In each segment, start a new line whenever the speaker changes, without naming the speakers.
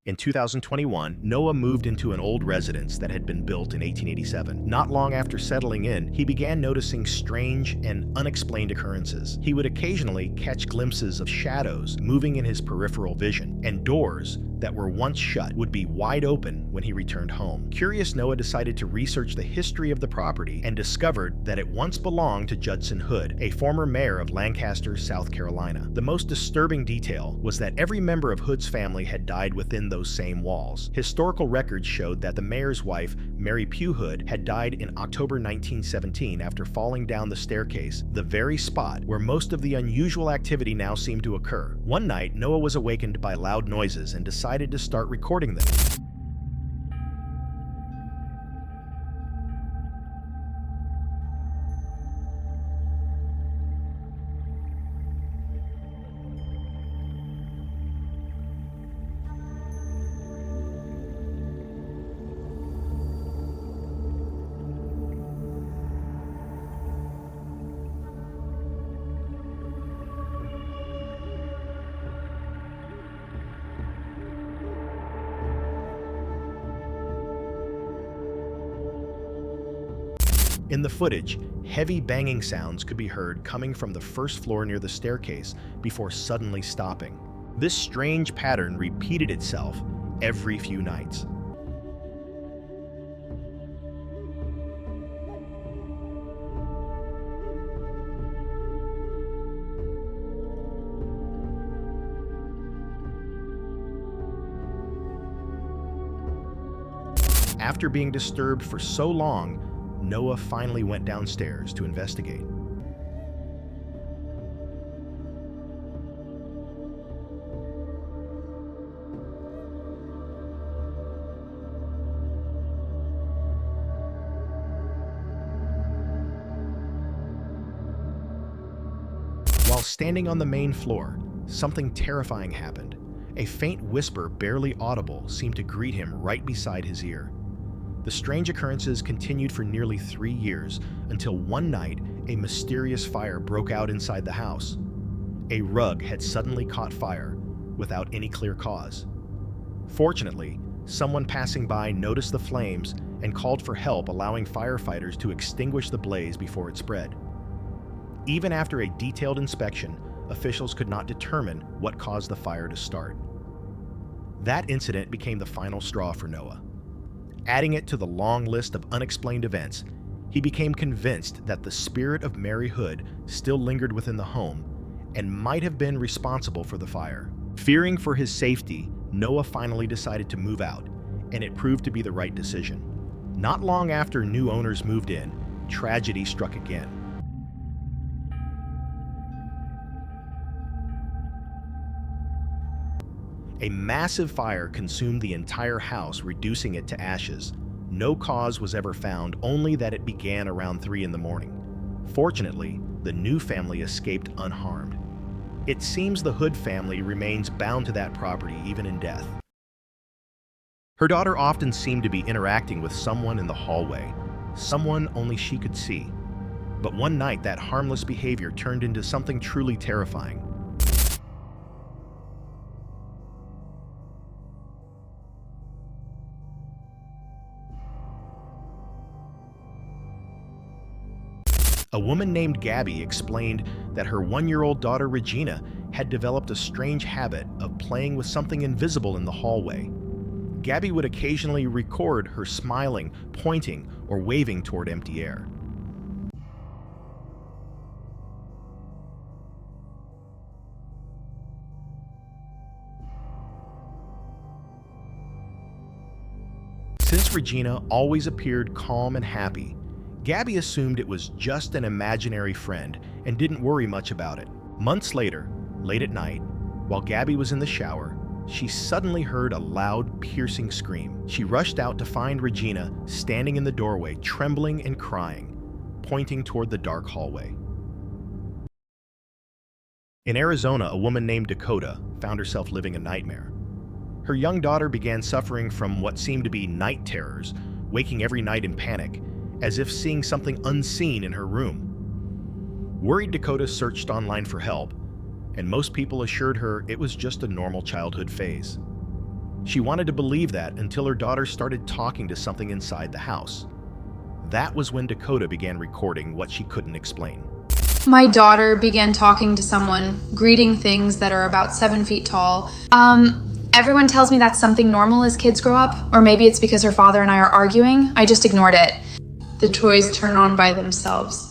In 2021, Noah moved into an old residence that had been built in 1887. Not long after settling in, he began noticing strange and unexplained occurrences. He would occasionally catch glimpses of shadows moving in his peripheral vision, and doors that were once shut would be wide open when he returned home. Curious, Noah decided to research the history of the property and discovered that it once belonged to Judson Hood, a former mayor of Lancaster, South Carolina. The most disturbing detail was that every member of Hood's family had died within those same walls. Historical records showed that the mayor's wife, Mary Pugh Hood, had died in October 1917 after falling down the staircase, the very spot where most of the unusual activity now seemed to occur. One night, Noah was awakened by loud noises and decided to start recording them. In the footage, heavy banging sounds could be heard coming from the first floor near the staircase before suddenly stopping. This strange pattern repeated itself every few nights. After being disturbed for so long, Noah finally went downstairs to investigate. While standing on the main floor, something terrifying happened. A faint whisper, barely audible, seemed to greet him right beside his ear. The strange occurrences continued for nearly 3 years until one night a mysterious fire broke out inside the house. A rug had suddenly caught fire without any clear cause. Fortunately, someone passing by noticed the flames and called for help, allowing firefighters to extinguish the blaze before it spread. Even after a detailed inspection, officials could not determine what caused the fire to start. That incident became the final straw for Noah. Adding it to the long list of unexplained events, he became convinced that the spirit of Mary Hood still lingered within the home and might have been responsible for the fire. Fearing for his safety, Noah finally decided to move out, and it proved to be the right decision. Not long after new owners moved in, tragedy struck again. A massive fire consumed the entire house, reducing it to ashes. No cause was ever found, only that it began around 3 in the morning. Fortunately, the new family escaped unharmed. It seems the Hood family remains bound to that property even in death. Her daughter often seemed to be interacting with someone in the hallway, someone only she could see. But one night, that harmless behavior turned into something truly terrifying. A woman named Gabby explained that her 1-year-old daughter Regina had developed a strange habit of playing with something invisible in the hallway. Gabby would occasionally record her smiling, pointing, or waving toward empty air. Since Regina always appeared calm and happy, Gabby assumed it was just an imaginary friend and didn't worry much about it. Months later, late at night, while Gabby was in the shower, she suddenly heard a loud, piercing scream. She rushed out to find Regina standing in the doorway, trembling and crying, pointing toward the dark hallway. In Arizona, a woman named Dakota found herself living a nightmare. Her young daughter began suffering from what seemed to be night terrors, waking every night in panic, as if seeing something unseen in her room. Worried, Dakota searched online for help, and most people assured her it was just a normal childhood phase. She wanted to believe that until her daughter started talking to something inside the house. That was when Dakota began recording what she couldn't explain.
My daughter began talking to someone, greeting things that are about 7 feet tall. Everyone tells me that's something normal as kids grow up, or maybe it's because her father and I are arguing. I just ignored it. The toys turn on by themselves.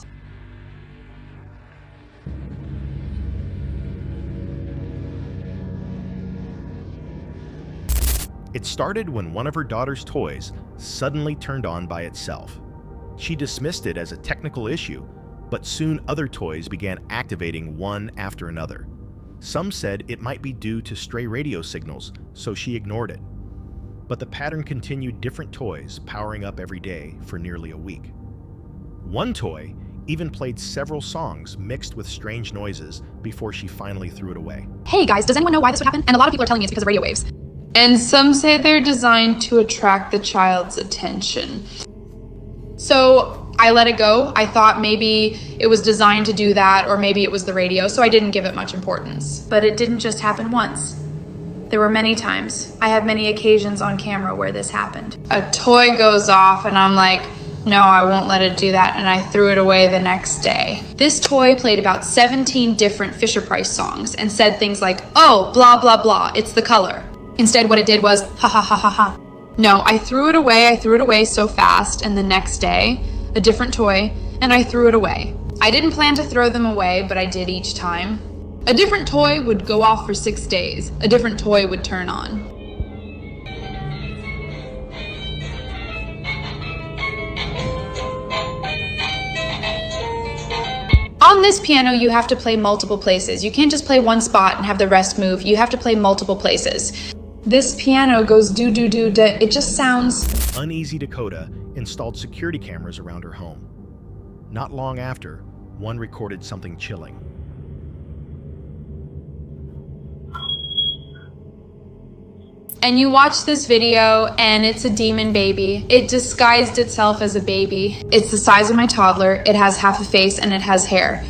It started when one of her daughter's toys suddenly turned on by itself. She dismissed it as a technical issue, but soon other toys began activating one after another. Some said it might be due to stray radio signals, so she ignored it. But the pattern continued, different toys powering up every day for nearly a week. One toy even played several songs mixed with strange noises before she finally threw it away.
Hey guys, does anyone know why this would happen? And a lot of people are telling me it's because of radio waves. And some say they're designed to attract the child's attention. So I let it go. I thought maybe it was designed to do that, or maybe it was the radio, so I didn't give it much importance. But it didn't just happen once. There were many times. I have many occasions on camera where this happened. A toy goes off and I'm like, no, I won't let it do that, and I threw it away the next day. This toy played about 17 different Fisher-Price songs and said things like, oh, blah, blah, blah, it's the color. Instead, what it did was, ha ha ha ha ha. No, I threw it away so fast, and the next day, a different toy, and I threw it away. I didn't plan to throw them away, but I did each time. A different toy would go off for 6 days. A different toy would turn on. On this piano, you have to play multiple places. You can't just play one spot and have the rest move. You have to play multiple places. This piano goes do-do-do-da. It just sounds...
Uneasy Dakota installed security cameras around her home. Not long after, one recorded something chilling.
And you watch this video and it's a demon baby. It disguised itself as a baby. It's the size of my toddler. It has half a face and it has hair.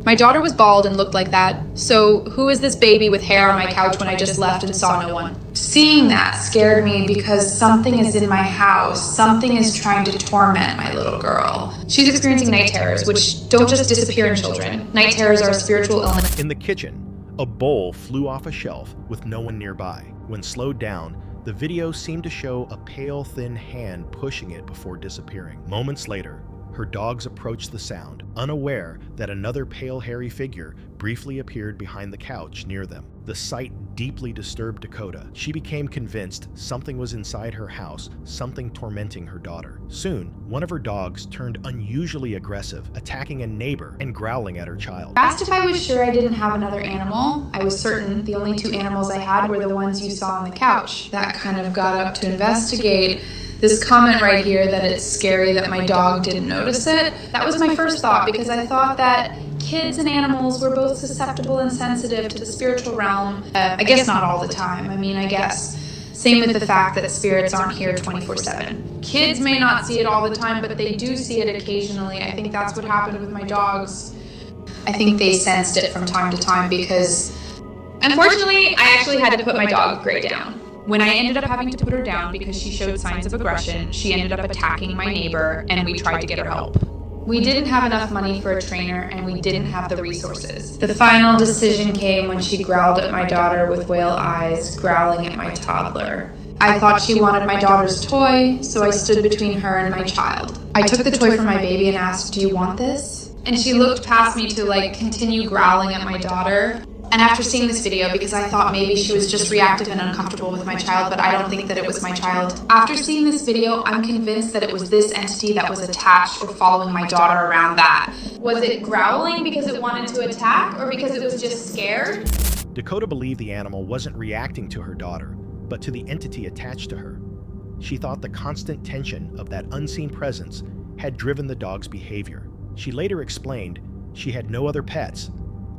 My daughter was bald and looked like that. So who is this baby with hair on my couch when I just left and saw no one? Seeing that scared me because something is in my house. Something is trying to torment my little girl. She's experiencing night terrors, which don't just disappear in children. Night terrors are a spiritual illness.
In the kitchen, a bowl flew off a shelf with no one nearby. When slowed down, the video seemed to show a pale, thin hand pushing it before disappearing. Moments later, her dogs approached the sound, unaware that another pale, hairy figure briefly appeared behind the couch near them. The sight deeply disturbed Dakota. She became convinced something was inside her house, something tormenting her daughter. Soon, one of her dogs turned unusually aggressive, attacking a neighbor and growling at her child.
Asked if I was sure I didn't have another animal. I was certain the only 2 animals I had were the ones you saw on the couch. That kind of got up to investigate. This comment right here that it's scary that my dog didn't notice it, that was my first thought, because I thought that kids and animals were both susceptible and sensitive to the spiritual realm. I guess not all the time. I guess. Same with the fact that spirits aren't here 24/7. Kids may not see it all the time, but they do see it occasionally. I think that's what happened with my dogs. I think they sensed it from time to time because, unfortunately, I actually had to put my dog Gray down. When I ended up having to put her down because she showed signs of aggression, she ended up attacking my neighbor, and we tried to get her help. We didn't have enough money for a trainer, and we didn't have the resources. The final decision came when she growled at my daughter with whale eyes, growling at my toddler. I thought she wanted my daughter's toy, so I stood between her and my child. I took the toy from my baby and asked, "Do you want this?" And she looked past me to continue growling at my daughter. And after seeing this video, because I thought maybe she was just reactive and uncomfortable with my child, but I don't think that it was my child. After seeing this video, I'm convinced that it was this entity that was attached or following my daughter around that. Was it growling because it wanted to attack, or because it was just scared?
Dakota believed the animal wasn't reacting to her daughter, but to the entity attached to her. She thought the constant tension of that unseen presence had driven the dog's behavior. She later explained she had no other pets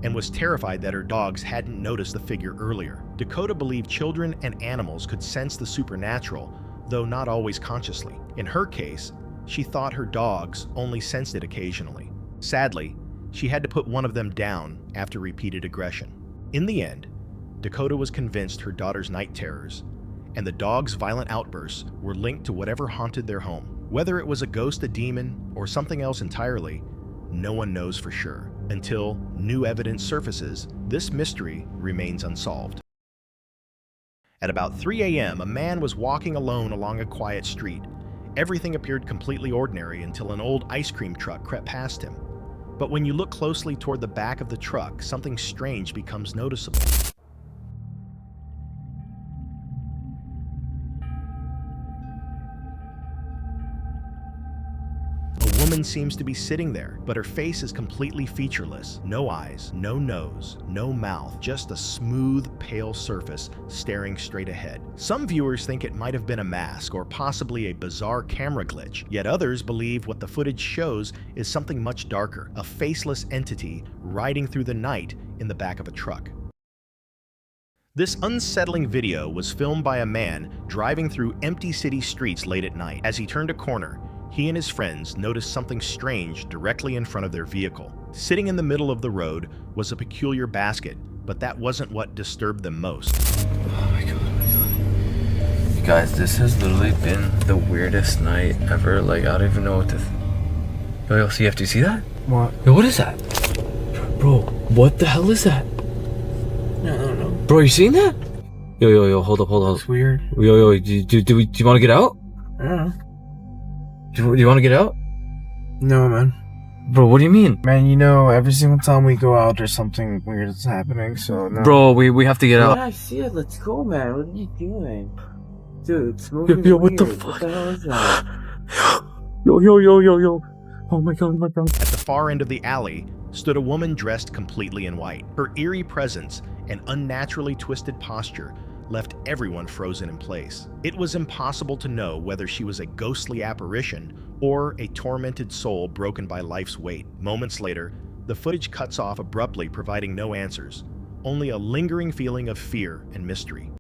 and was terrified that her dogs hadn't noticed the figure earlier. Dakota believed children and animals could sense the supernatural, though not always consciously. In her case, she thought her dogs only sensed it occasionally. Sadly, she had to put one of them down after repeated aggression. In the end, Dakota was convinced her daughter's night terrors and the dog's violent outbursts were linked to whatever haunted their home. Whether it was a ghost, a demon, or something else entirely, no one knows for sure. Until new evidence surfaces, this mystery remains unsolved. At about 3 a.m., a man was walking alone along a quiet street. Everything appeared completely ordinary until an old ice cream truck crept past him. But when you look closely toward the back of the truck, something strange becomes noticeable. A woman seems to be sitting there, but her face is completely featureless. No eyes, no nose, no mouth, just a smooth, pale surface staring straight ahead. Some viewers think it might have been a mask or possibly a bizarre camera glitch, yet others believe what the footage shows is something much darker, a faceless entity riding through the night in the back of a truck. This unsettling video was filmed by a man driving through empty city streets late at night. As he turned a corner, he and his friends noticed something strange directly in front of their vehicle. Sitting in the middle of the road was a peculiar basket, but that wasn't what disturbed them most.
Oh my god. You guys, this has literally been the weirdest night ever. Like, I don't even know what to... Yo, CF, do you see that?
What?
Yo, what is that? Bro, what the hell is that?
No.
Bro, you seeing that? Yo, hold up.
It's weird.
Yo, do you want to get out?
I don't know.
Do you want to get out?
No, man.
Bro, what do you mean?
Man, you know, every single time we go out, there's something weird that's happening, so no.
Bro, we have to get out.
Yeah, I see it. Let's go, man. What are you doing? Dude, it's moving.
Yo, what the
weird.
fuck?
What the hell is that?
Yo. Oh my god.
At the far end of the alley stood a woman dressed completely in white. Her eerie presence and unnaturally twisted posture left everyone frozen in place. It was impossible to know whether she was a ghostly apparition or a tormented soul broken by life's weight. Moments later, the footage cuts off abruptly, providing no answers, only a lingering feeling of fear and mystery.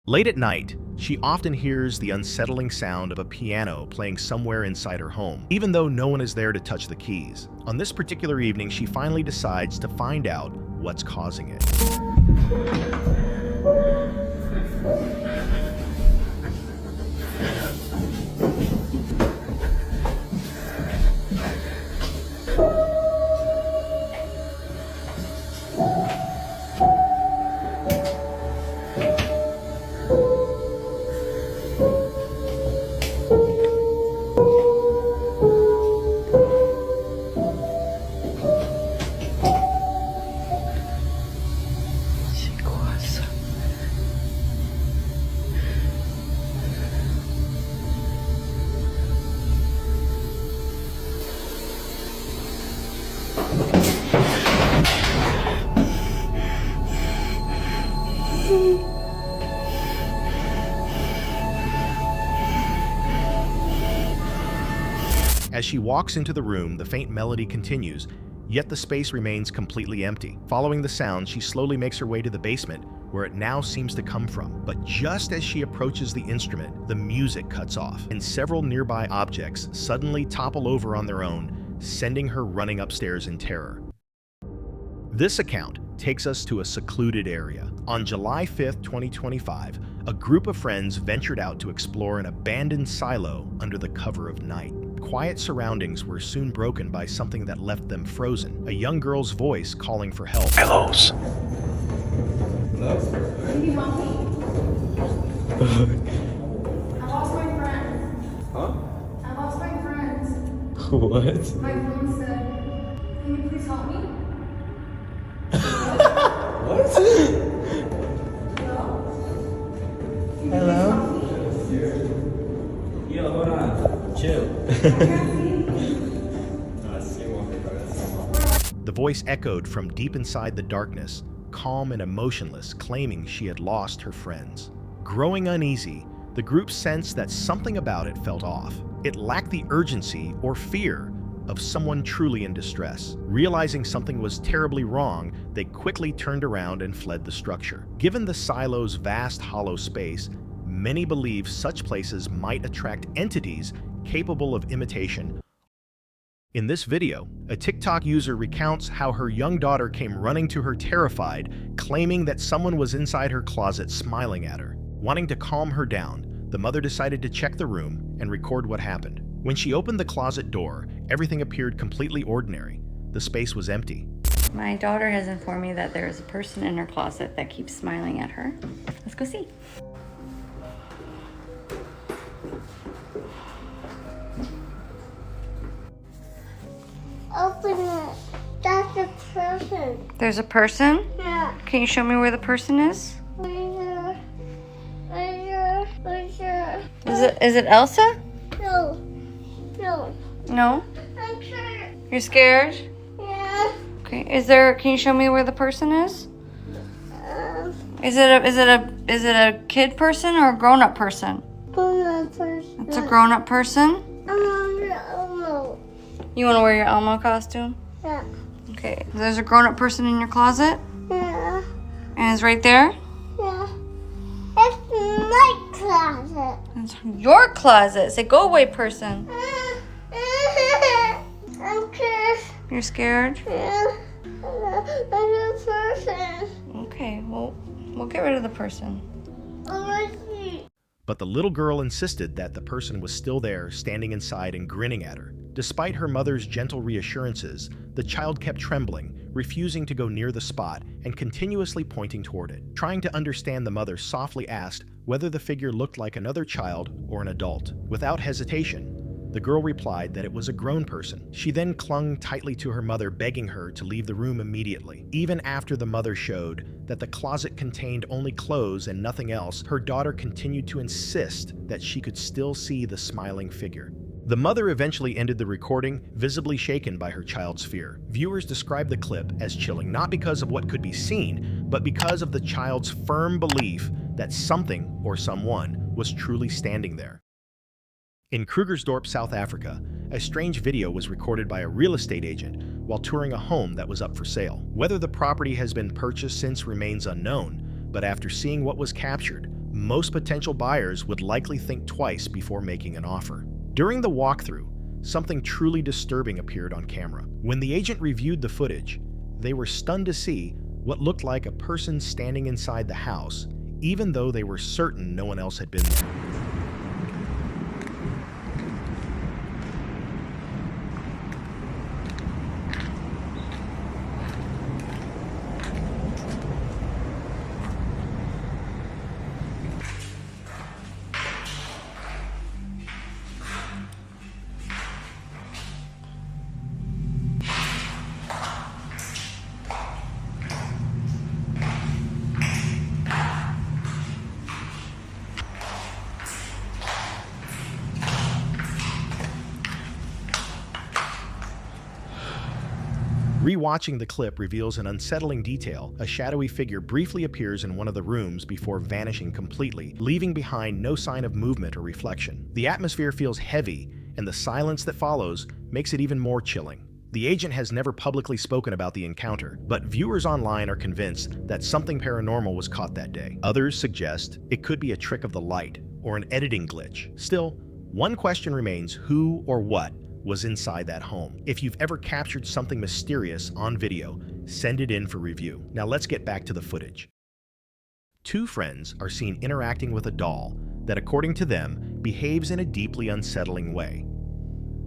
Late at night, she often hears the unsettling sound of a piano playing somewhere inside her home, even though no one is there to touch the keys. On this particular evening, she finally decides to find out what's causing it. As she walks into the room, the faint melody continues, yet the space remains completely empty. Following the sound, she slowly makes her way to the basement, where it now seems to come from. But just as she approaches the instrument, the music cuts off, and several nearby objects suddenly topple over on their own, sending her running upstairs in terror. This account takes us to a secluded area. On July 5th, 2025, a group of friends ventured out to explore an abandoned silo under the cover of night. Quiet surroundings were soon broken by something that left them frozen, a young girl's voice calling for help.
Hellos.
Can you help me? I lost my friends.
Huh?
I lost my friends.
What?
My phone said, can you please help me?
What?
Hello? Can you
Hello?
please help me?
Yo, hold on. Chill.
I can't see.
The voice echoed from deep inside the darkness, calm and emotionless, claiming she had lost her friends. Growing uneasy, the group sensed that something about it felt off. It lacked the urgency or fear of someone truly in distress. Realizing something was terribly wrong, they quickly turned around and fled the structure. Given the silo's vast hollow space, many believe such places might attract entities capable of imitation. In this video, a TikTok user recounts how her young daughter came running to her terrified, claiming that someone was inside her closet smiling at her. Wanting to calm her down, the mother decided to check the room and record what happened. When she opened the closet door, everything appeared completely ordinary. The space was empty.
My daughter has informed me that there is a person in her closet that keeps smiling at her. Let's go see.
Open it. That's a person.
There's a person?
Yeah.
Can you show me where the person is?
Right here.
Is it Elsa?
No. No.
No?
I'm sure.
You're scared?
Yeah.
Okay. Can you show me where the person is? Is it a kid person or a grown-up person?
Grown-up person.
It's a grown-up person?
Elmo.
You want to wear your Elmo costume?
Yeah.
Okay. There's a grown-up person in your closet?
Yeah.
And it's right there?
Yeah. It's my closet.
It's your closet. Say, go away, person.
I'm scared.
You're scared?
Yeah. I'm a person.
Okay, well, we'll get rid of the person.
But the little girl insisted that the person was still there, standing inside and grinning at her. Despite her mother's gentle reassurances, the child kept trembling, refusing to go near the spot and continuously pointing toward it. Trying to understand, the mother softly asked whether the figure looked like another child or an adult. Without hesitation, the girl replied that it was a grown person. She then clung tightly to her mother, begging her to leave the room immediately. Even after the mother showed that the closet contained only clothes and nothing else, her daughter continued to insist that she could still see the smiling figure. The mother eventually ended the recording, visibly shaken by her child's fear. Viewers describe the clip as chilling, not because of what could be seen, but because of the child's firm belief that something or someone was truly standing there. In Krugersdorp, South Africa, a strange video was recorded by a real estate agent while touring a home that was up for sale. Whether the property has been purchased since remains unknown, but after seeing what was captured, most potential buyers would likely think twice before making an offer. During the walkthrough, something truly disturbing appeared on camera. When the agent reviewed the footage, they were stunned to see what looked like a person standing inside the house, even though they were certain no one else had been there. Rewatching the clip reveals an unsettling detail. A shadowy figure briefly appears in one of the rooms before vanishing completely, leaving behind no sign of movement or reflection. The atmosphere feels heavy, and the silence that follows makes it even more chilling. The agent has never publicly spoken about the encounter, but viewers online are convinced that something paranormal was caught that day. Others suggest it could be a trick of the light or an editing glitch. Still, one question remains: who or what was inside that home? If you've ever captured something mysterious on video, send it in for review. Now let's get back to the footage. Two friends are seen interacting with a doll that, according to them, behaves in a deeply unsettling way.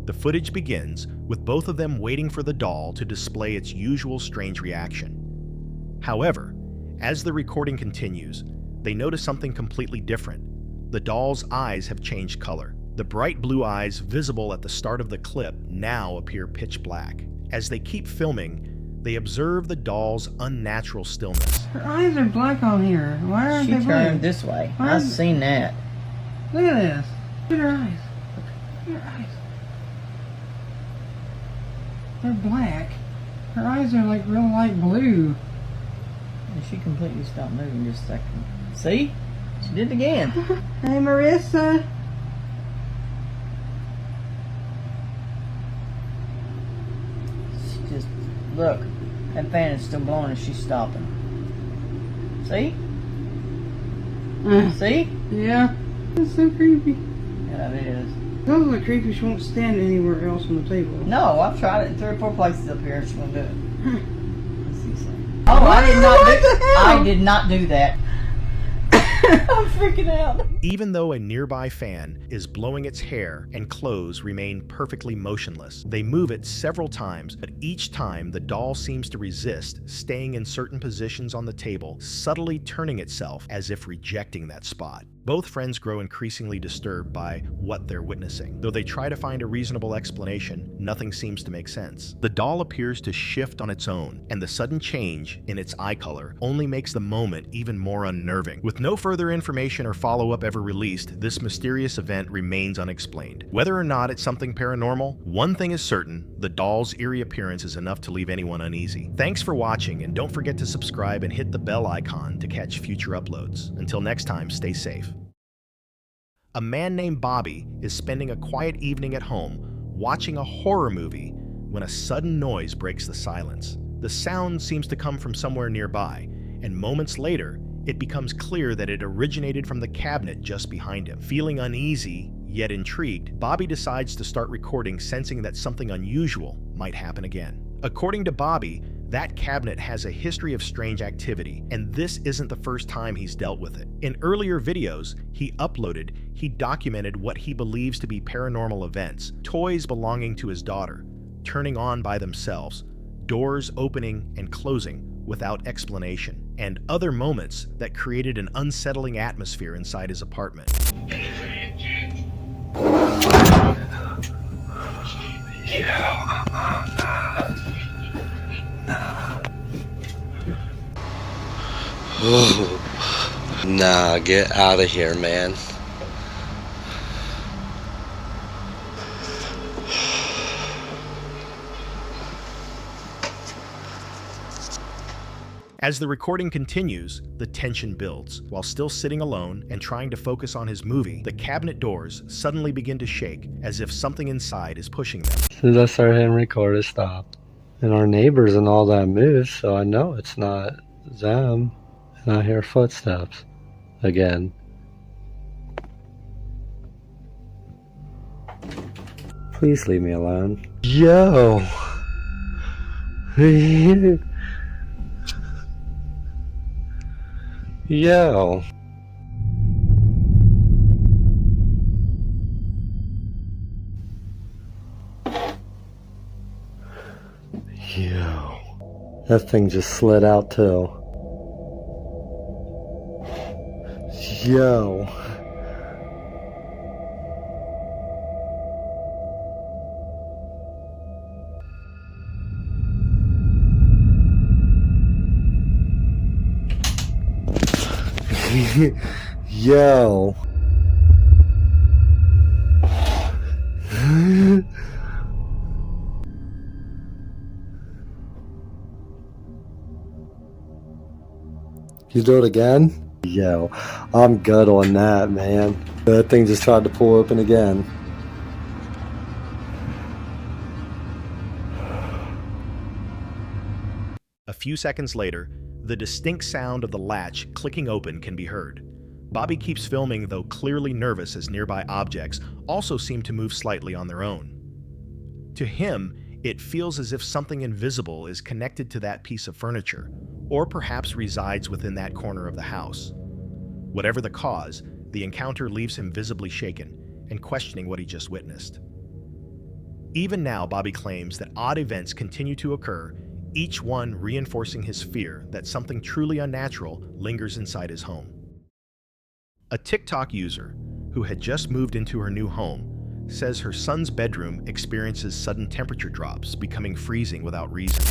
The footage begins with both of them waiting for the doll to display its usual strange reaction. However, as the recording continues, they notice something completely different. The doll's eyes have changed color. The bright blue eyes visible at the start of the clip now appear pitch black. As they keep filming, they observe the doll's unnatural stillness.
Her eyes are black on here. Why aren't they blue?
She turned this way. I've seen that.
Look at this. Look at her eyes. Look at her eyes. They're black. Her eyes are like real light blue.
And she completely stopped moving just a second. See? She did it again.
Hey, Marissa.
Just look, that fan is still blowing and she's stopping. See? See?
Yeah. That's so creepy.
Yeah, it is.
Those are creepy. She won't stand anywhere else on the table.
No, I've tried it in 3 or 4 places up here and she won't do it. Let's see something. Oh, I did not do that. I'm freaking out.
Even though a nearby fan is blowing its hair and clothes remain perfectly motionless, they move it several times, but each time the doll seems to resist, staying in certain positions on the table, subtly turning itself as if rejecting that spot. Both friends grow increasingly disturbed by what they're witnessing. Though they try to find a reasonable explanation, nothing seems to make sense. The doll appears to shift on its own, and the sudden change in its eye color only makes the moment even more unnerving. With no further information or follow-up ever released, this mysterious event remains unexplained. Whether or not it's something paranormal, one thing is certain: the doll's eerie appearance is enough to leave anyone uneasy. Thanks for watching, and don't forget to subscribe and hit the bell icon to catch future uploads. Until next time, stay safe. A man named Bobby is spending a quiet evening at home watching a horror movie when a sudden noise breaks the silence. The sound seems to come from somewhere nearby, and moments later, it becomes clear that it originated from the cabinet just behind him. Feeling uneasy, yet intrigued, Bobby decides to start recording, sensing that something unusual might happen again. According to Bobby, that cabinet has a history of strange activity, and this isn't the first time he's dealt with it. In earlier videos he documented what he believes to be paranormal events: toys belonging to his daughter turning on by themselves, doors opening and closing without explanation, and other moments that created an unsettling atmosphere inside his apartment.
Nah, get out of here, man.
As the recording continues, the tension builds. While still sitting alone and trying to focus on his movie, the cabinet doors suddenly begin to shake, as if something inside is pushing them.
As soon as I started hitting record, it stopped. And our neighbors and all that moved, so I know it's not them. And I hear footsteps again. Please leave me alone. Yo! Yo! Yo! That thing just slid out too. Yo! Yo! You do it again? Yo, I'm good on that, man. That thing just tried to pull open again.
A few seconds later, the distinct sound of the latch clicking open can be heard. Bobby keeps filming, though clearly nervous, as nearby objects also seem to move slightly on their own. To him, it feels as if something invisible is connected to that piece of furniture, or perhaps resides within that corner of the house. Whatever the cause, the encounter leaves him visibly shaken and questioning what he just witnessed. Even now, Bobby claims that odd events continue to occur, each one reinforcing his fear that something truly unnatural lingers inside his home. A TikTok user who had just moved into her new home says her son's bedroom experiences sudden temperature drops, becoming freezing without reason.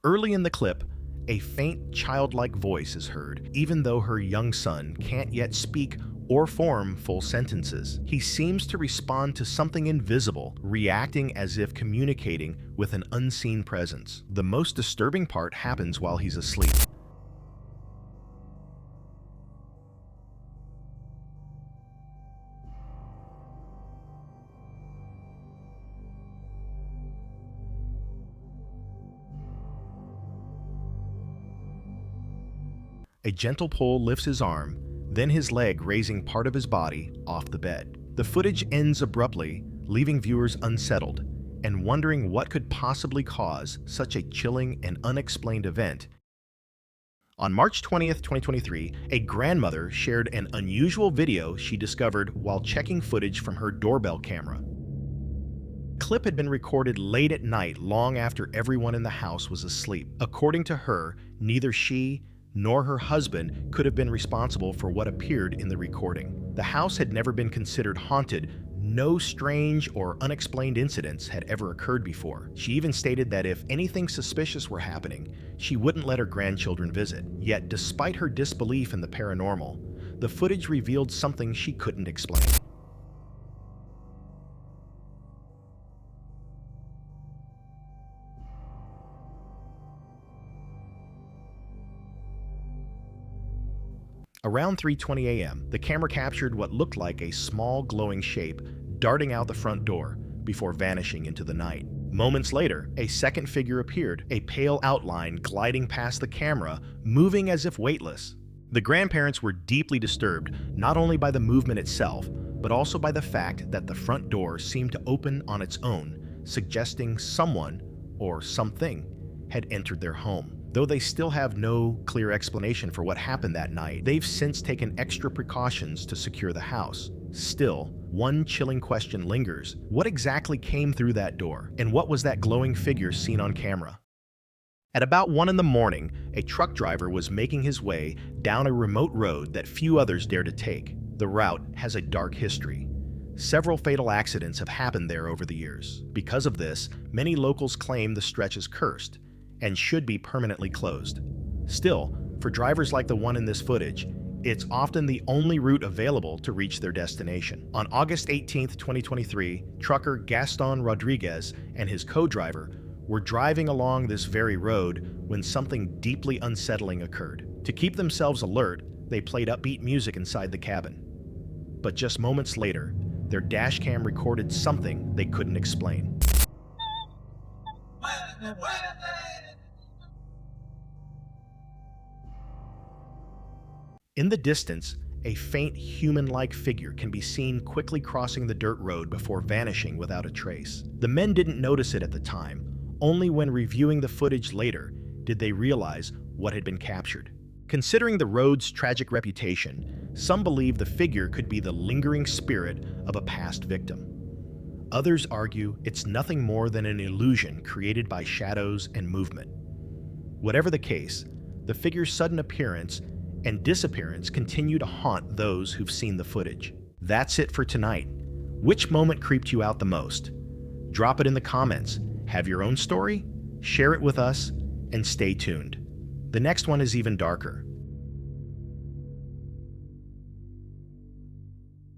Early in the clip, a faint childlike voice is heard, even though her young son can't yet speak or form full sentences. He seems to respond to something invisible, reacting as if communicating with an unseen presence. The most disturbing part happens while he's asleep. A gentle pull lifts his arm, then his leg raising part of his body off the bed. The footage ends abruptly, leaving viewers unsettled and wondering what could possibly cause such a chilling and unexplained event. On March 20th, 2023, a grandmother shared an unusual video she discovered while checking footage from her doorbell camera. The clip had been recorded late at night, long after everyone in the house was asleep. According to her, neither she nor her husband could have been responsible for what appeared in the recording. The house had never been considered haunted. No strange or unexplained incidents had ever occurred before. She even stated that if anything suspicious were happening, she wouldn't let her grandchildren visit. Yet, despite her disbelief in the paranormal, the footage revealed something she couldn't explain. Around 3:20 a.m., the camera captured what looked like a small glowing shape darting out the front door before vanishing into the night. Moments later, a second figure appeared, a pale outline gliding past the camera, moving as if weightless. The grandparents were deeply disturbed, not only by the movement itself, but also by the fact that the front door seemed to open on its own, suggesting someone or something had entered their home. Though they still have no clear explanation for what happened that night, they've since taken extra precautions to secure the house. Still, one chilling question lingers. What exactly came through that door? And what was that glowing figure seen on camera? At about 1 in the morning, a truck driver was making his way down a remote road that few others dare to take. The route has a dark history. Several fatal accidents have happened there over the years. Because of this, many locals claim the stretch is cursed and should be permanently closed. Still, for drivers like the one in this footage, it's often the only route available to reach their destination. On August 18th, 2023, trucker Gaston Rodriguez and his co-driver were driving along this very road when something deeply unsettling occurred. To keep themselves alert, they played upbeat music inside the cabin. But just moments later, their dash cam recorded something they couldn't explain. In the distance, a faint human-like figure can be seen quickly crossing the dirt road before vanishing without a trace. The men didn't notice it at the time. Only when reviewing the footage later did they realize what had been captured. Considering the road's tragic reputation, some believe the figure could be the lingering spirit of a past victim. Others argue it's nothing more than an illusion created by shadows and movement. Whatever the case, the figure's sudden appearance and disappearance continue to haunt those who've seen the footage. That's it for tonight. Which moment creeped you out the most? Drop it in the comments. Have your own story? Share it with us, and stay tuned. The next one is even darker.